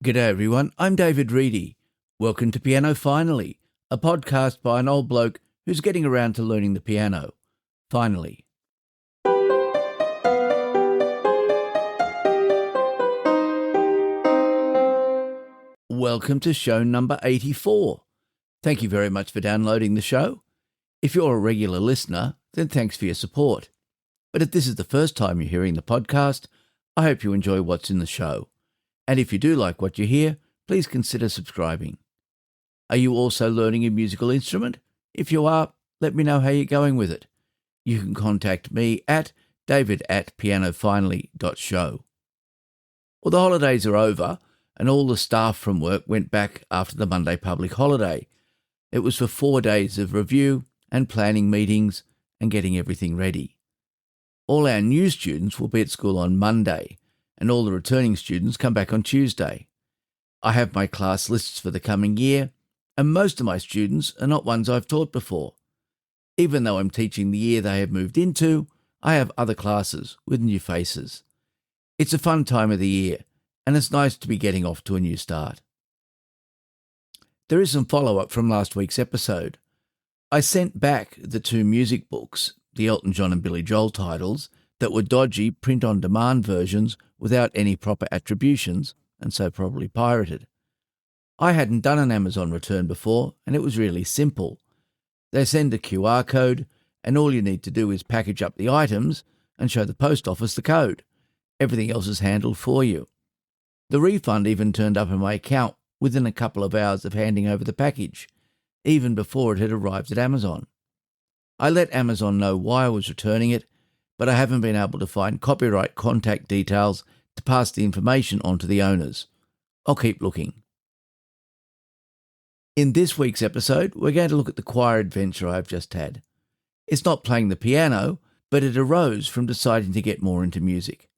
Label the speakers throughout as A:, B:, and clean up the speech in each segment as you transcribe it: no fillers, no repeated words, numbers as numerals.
A: G'day everyone, I'm David Reedy. Welcome to Piano Finally, a podcast by an old bloke who's getting around to learning the piano. Finally. Welcome to show number 84. Thank you very much for downloading the show. If you're a regular listener, then thanks for your support. But if this is the first time you're hearing the podcast, I hope you enjoy what's in the show. And if you do like what you hear, please consider subscribing. Are you also learning a musical instrument? If you are, let me know how you're going with it. You can contact me at david@pianofinally.show. Well, the holidays are over, and all the staff from work went back after the Monday public holiday. It was for 4 days of review and planning meetings and getting everything ready. All our new students will be at school on Monday, and all the returning students come back on Tuesday. I have my class lists for the coming year, and most of my students are not ones I've taught before. Even though I'm teaching the year they have moved into, I have other classes with new faces. It's a fun time of the year, and it's nice to be getting off to a new start. There is some follow-up from last week's episode. I sent back the 2 music books, the Elton John and Billy Joel titles, that were dodgy print-on-demand versions without any proper attributions, and so probably pirated. I hadn't done an Amazon return before, and it was really simple. They send a QR code, and all you need to do is package up the items and show the post office the code. Everything else is handled for you. The refund even turned up in my account within a couple of hours of handing over the package, even before it had arrived at Amazon. I let Amazon know why I was returning it, but I haven't been able to find copyright contact details to pass the information on to the owners. I'll keep looking. In this week's episode, we're going to look at the choir adventure I've just had. It's not playing the piano, but it arose from deciding to get more into music.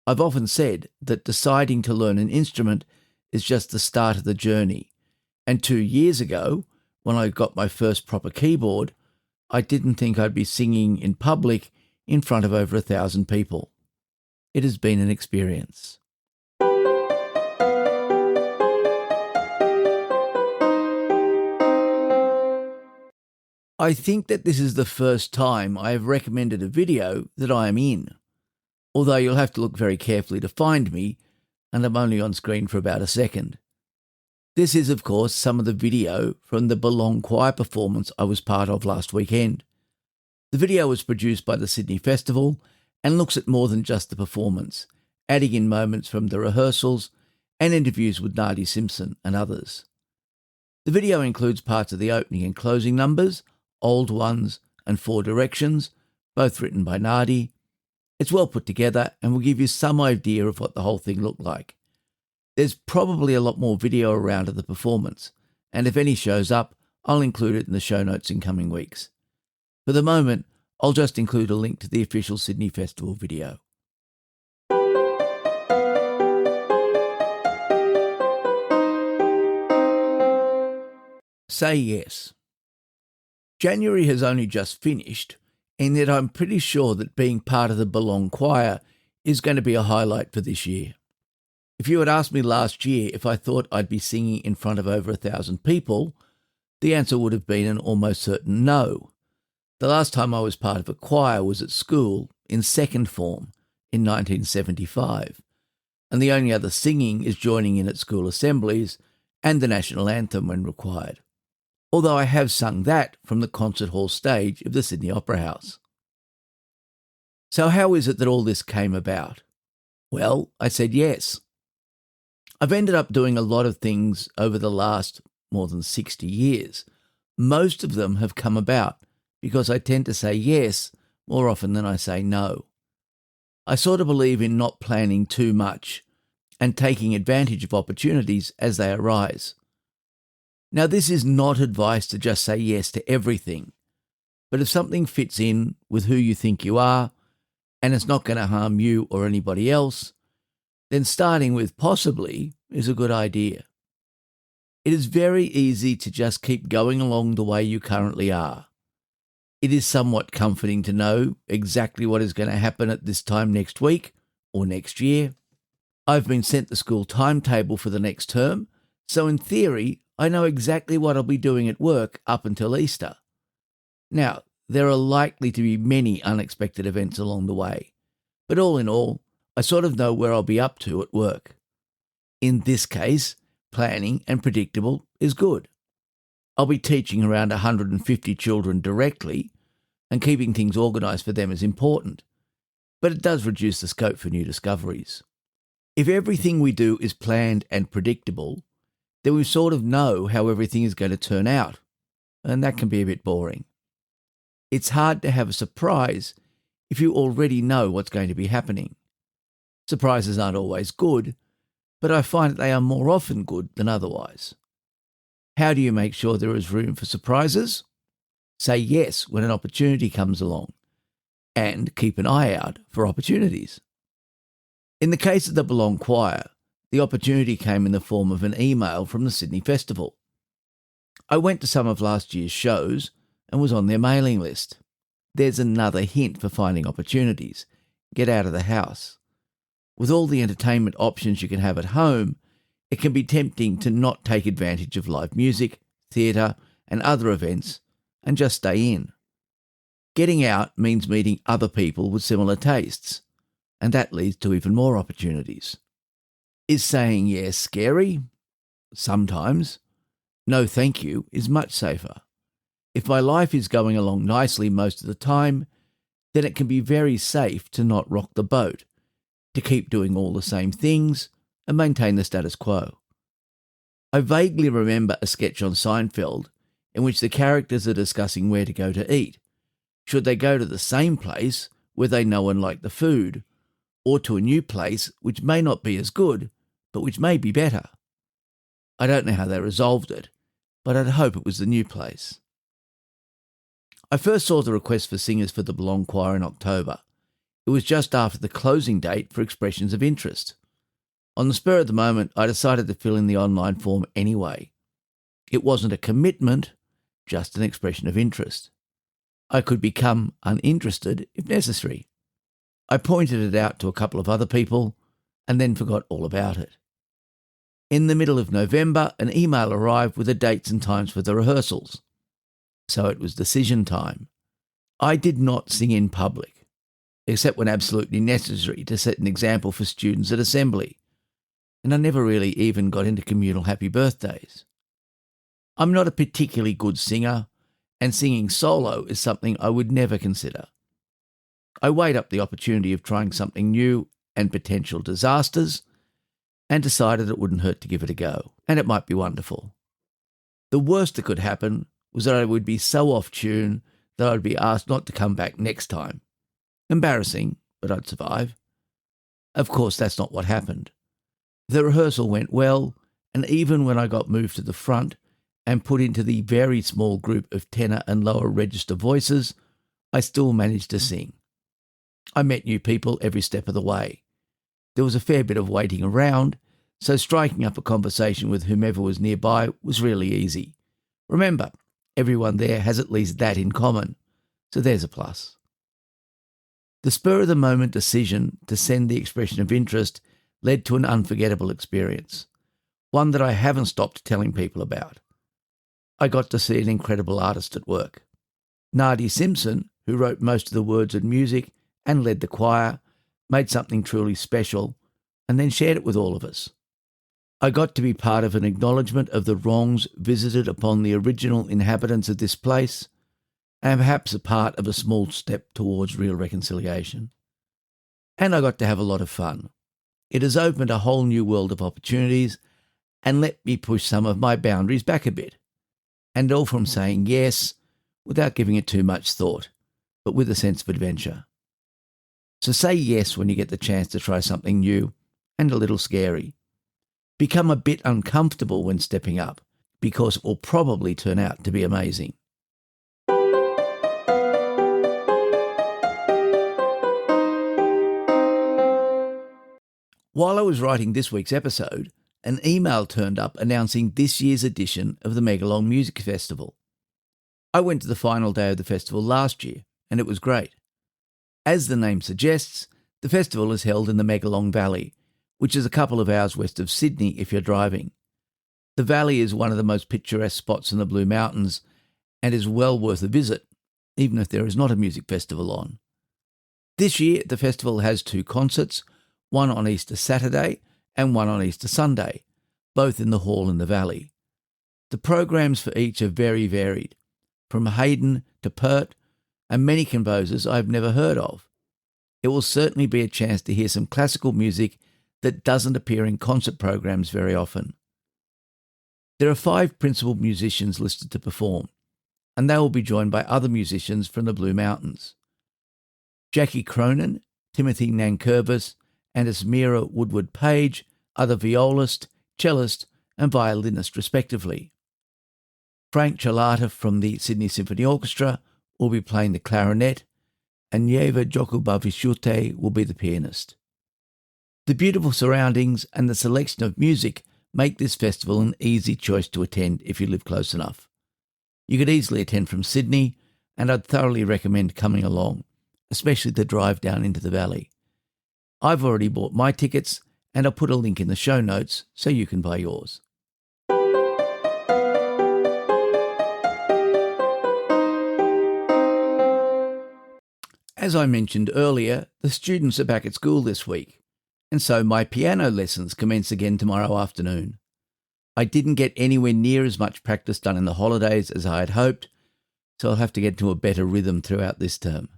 A: I've often said that deciding to learn an instrument is just the start of the journey. And 2 years ago, when I got my first proper keyboard, I didn't think I'd be singing in public in front of over 1,000 people. It has been an experience. I think that this is the first time I have recommended a video that I am in, although you'll have to look very carefully to find me, and I'm only on screen for about a second. This is, of course, some of the video from the Belong Choir performance I was part of last weekend. The video was produced by the Sydney Festival and looks at more than just the performance, adding in moments from the rehearsals and interviews with Nardi Simpson and others. The video includes parts of the opening and closing numbers, Old Ones and 4 Directions, both written by Nardi. It's well put together and will give you some idea of what the whole thing looked like. There's probably a lot more video around of the performance, and if any shows up, I'll include it in the show notes in coming weeks. For the moment, I'll just include a link to the official Sydney Festival video. Say yes. January has only just finished, and yet I'm pretty sure that being part of the Belong Choir is going to be a highlight for this year. If you had asked me last year if I thought I'd be singing in front of over 1,000 people, the answer would have been an almost certain no. The last time I was part of a choir was at school in second form in 1975, and the only other singing is joining in at school assemblies and the national anthem when required, although I have sung that from the concert hall stage of the Sydney Opera House. So how is it that all this came about? Well, I said yes. I've ended up doing a lot of things over the last more than 60 years. Most of them have come about because I tend to say yes more often than I say no. I sort of believe in not planning too much and taking advantage of opportunities as they arise. Now, this is not advice to just say yes to everything, but if something fits in with who you think you are and it's not going to harm you or anybody else, then starting with possibly is a good idea. It is very easy to just keep going along the way you currently are. It is somewhat comforting to know exactly what is going to happen at this time next week or next year. I've been sent the school timetable for the next term, so in theory, I know exactly what I'll be doing at work up until Easter. Now, there are likely to be many unexpected events along the way, but all in all, I sort of know where I'll be up to at work. In this case, planning and predictable is good. I'll be teaching around 150 children directly, and keeping things organised for them is important, but it does reduce the scope for new discoveries. If everything we do is planned and predictable, then we sort of know how everything is going to turn out, and that can be a bit boring. It's hard to have a surprise if you already know what's going to be happening. Surprises aren't always good, but I find that they are more often good than otherwise. How do you make sure there is room for surprises? Say yes when an opportunity comes along, and keep an eye out for opportunities. In the case of the Belong Choir, the opportunity came in the form of an email from the Sydney Festival. I went to some of last year's shows and was on their mailing list. There's another hint for finding opportunities. Get out of the house. With all the entertainment options you can have at home, it can be tempting to not take advantage of live music, theatre, and other events and just stay in. Getting out means meeting other people with similar tastes, and that leads to even more opportunities. Is saying yes scary? Sometimes. No thank you is much safer. If my life is going along nicely most of the time, then it can be very safe to not rock the boat, to keep doing all the same things and maintain the status quo. I vaguely remember a sketch on Seinfeld in which the characters are discussing where to go to eat. Should they go to the same place where they know and like the food, or to a new place which may not be as good, but which may be better? I don't know how they resolved it, but I'd hope it was the new place. I first saw the request for singers for the Belong Choir in October. It was just after the closing date for expressions of interest. On the spur of the moment, I decided to fill in the online form anyway. It wasn't a commitment, just an expression of interest. I could become uninterested if necessary. I pointed it out to a couple of other people and then forgot all about it. In the middle of November, an email arrived with the dates and times for the rehearsals. So it was decision time. I did not sing in public, except when absolutely necessary to set an example for students at assembly, and I never really even got into communal happy birthdays. I'm not a particularly good singer, and singing solo is something I would never consider. I weighed up the opportunity of trying something new and potential disasters, and decided it wouldn't hurt to give it a go, and it might be wonderful. The worst that could happen was that I would be so off tune that I'd be asked not to come back next time. Embarrassing, but I'd survive. Of course, that's not what happened. The rehearsal went well, and even when I got moved to the front and put into the very small group of tenor and lower register voices, I still managed to sing. I met new people every step of the way. There was a fair bit of waiting around, so striking up a conversation with whomever was nearby was really easy. Remember, everyone there has at least that in common, so there's a plus. The spur-of-the-moment decision to send the expression of interest led to an unforgettable experience, one that I haven't stopped telling people about. I got to see an incredible artist at work. Nadia Simpson, who wrote most of the words and music and led the choir, made something truly special and then shared it with all of us. I got to be part of an acknowledgement of the wrongs visited upon the original inhabitants of this place, and perhaps a part of a small step towards real reconciliation. And I got to have a lot of fun. It has opened a whole new world of opportunities and let me push some of my boundaries back a bit. And all from saying yes without giving it too much thought, but with a sense of adventure. So say yes when you get the chance to try something new and a little scary. Become a bit uncomfortable when stepping up, because it will probably turn out to be amazing. While I was writing this week's episode, an email turned up announcing this year's edition of the Megalong Music Festival. I went to the final day of the festival last year, and it was great. As the name suggests, the festival is held in the Megalong Valley, which is a couple of hours west of Sydney if you're driving. The valley is one of the most picturesque spots in the Blue Mountains and is well worth a visit, even if there is not a music festival on. This year, the festival has 2 concerts, one on Easter Saturday and one on Easter Sunday, both in the hall in the valley. The programs for each are very varied, from Haydn to Pert, and many composers I've never heard of. It will certainly be a chance to hear some classical music that doesn't appear in concert programs very often. There are 5 principal musicians listed to perform, and they will be joined by other musicians from the Blue Mountains. Jackie Cronin, Timothy Nankervis, and Esmira Woodward-Page are the violist, cellist, and violinist respectively. Frank Chalata from the Sydney Symphony Orchestra will be playing the clarinet, and Yeva Jokubavishute will be the pianist. The beautiful surroundings and the selection of music make this festival an easy choice to attend if you live close enough. You could easily attend from Sydney, and I'd thoroughly recommend coming along, especially the drive down into the valley. I've already bought my tickets, and I'll put a link in the show notes so you can buy yours. As I mentioned earlier, the students are back at school this week, and so my piano lessons commence again tomorrow afternoon. I didn't get anywhere near as much practice done in the holidays as I had hoped, so I'll have to get into a better rhythm throughout this term.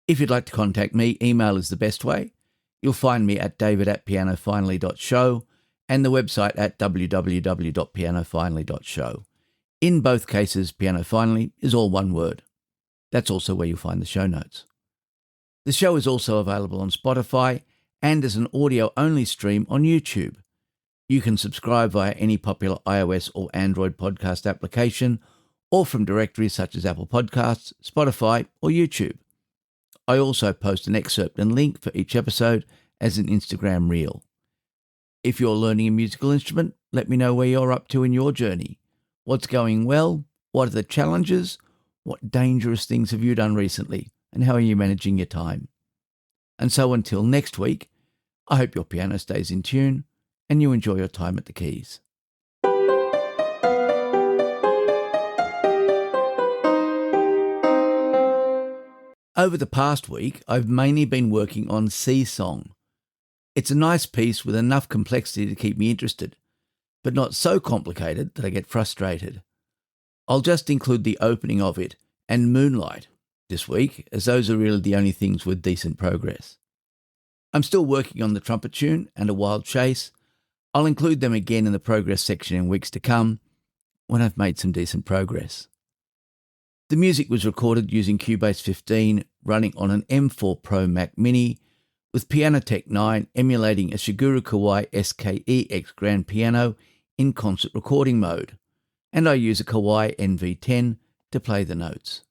A: If you'd like to contact me, email is the best way. You'll find me at david@pianofinally.show and the website at www.pianofinally.show. In both cases, Piano Finally is all one word. That's also where you'll find the show notes. The show is also available on Spotify and as an audio-only stream on YouTube. You can subscribe via any popular iOS or Android podcast application or from directories such as Apple Podcasts, Spotify, or YouTube. I also post an excerpt and link for each episode as an Instagram reel. If you're learning a musical instrument, let me know where you're up to in your journey. What's going well? What are the challenges? What dangerous things have you done recently? And how are you managing your time? And so until next week, I hope your piano stays in tune and you enjoy your time at the keys. Over the past week, I've mainly been working on Sea Song. It's a nice piece with enough complexity to keep me interested, but not so complicated that I get frustrated. I'll just include the opening of it and Moonlight this week, as those are really the only things with decent progress. I'm still working on the Trumpet Tune and A Wild Chase. I'll include them again in the progress section in weeks to come when I've made some decent progress. The music was recorded using Cubase 15 running on an M4 Pro Mac Mini with Pianotech 9 emulating a Shigeru Kawai SKEX grand piano in concert recording mode, and I use a Kawai NV10 to play the notes.